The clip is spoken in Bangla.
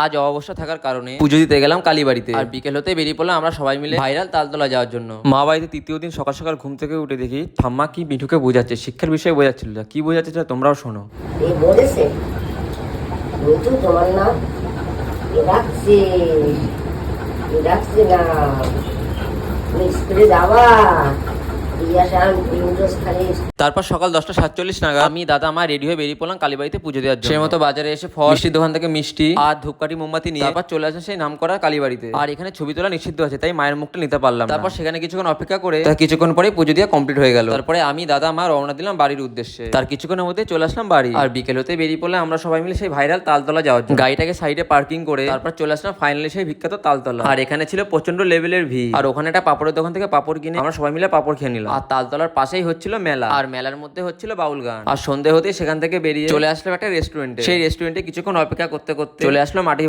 আজ অবসর থাকার কারণে পুজো দিতে গেলাম কালীবাড়িতে। আর বিকেল হতে বেরিয়ে পড়লাম আমরা সবাই মিলে ভাইরাল তালতলা যাওয়ার জন্য। মা বাড়িতে তৃতীয় দিন সকাল সকাল ঘুম থেকে উঠে দেখি ঠাম্মা কি মিঠুকে বোঝাচ্ছে, শিক্ষার বিষয়ে বোঝাচ্ছিল। কি বোঝাচ্ছে তোমরাও শোনো। এই বলেছে মিঠু তোমার নাম রাখছে রাখছে না স্কুলে যাওয়া তারপর সকাল 10:47 নাগাদ আমি দাদা মা রেডি হয়ে বেরিয়ে পড়লাম কালীবাড়িতে পুজো দেওয়ার জন্য। সেই মতো বাজারে এসে ফল মিষ্টির দোকান থেকে মিষ্টি আর ধূপকাঠি মোমবাতি নিয়ে তারপর চলে আসে সেই নাম করা কালীবাড়িতে। আর এখানে ছবি তোলা নিষিদ্ধ আছে, তাই মায়ের মুখটা নিতে পারলাম না। তারপর সেখানে কিছুক্ষণ অপেক্ষা করে কিছুক্ষণ পরে পুজো দেওয়া কমপ্লিট হয়ে গেল। তারপরে আমি দাদা মা রওনা দিলাম বাড়ির উদ্দেশ্যে। তার কিছুক্ষণের মধ্যে চলে আসলাম বাড়ি। আর বিকেল হতে বেরিয়ে পড়লে আমরা সবাই মিলে সেই ভাইরাল তালতলা যাওয়ার জন্য। গাড়িটাকে সাইডে পার্কিং করে তারপর চলে আসলাম ফাইনালি সেই বিখ্যাত তালতলা। আর এখানে ছিল প্রচন্ড লেভেলের ভিড়। আর ওখানে একটা পাপড়ের দোকান থেকে পাপড় কিনে আমরা সবাই মিলে পাপড় খেয়ে নিলাম। আর তালতলার পাশেই হচ্ছিল মেলা, আর মেলার মধ্যে হচ্ছিল বাউল গান। আর সন্ধে হতে সেখান থেকে বেরিয়ে চলে আসলাম একটা রেস্টুরেন্টে। সেই রেস্টুরেন্টে কিছুক্ষণ অপেক্ষা করতে করতে চলে আসলো মাটি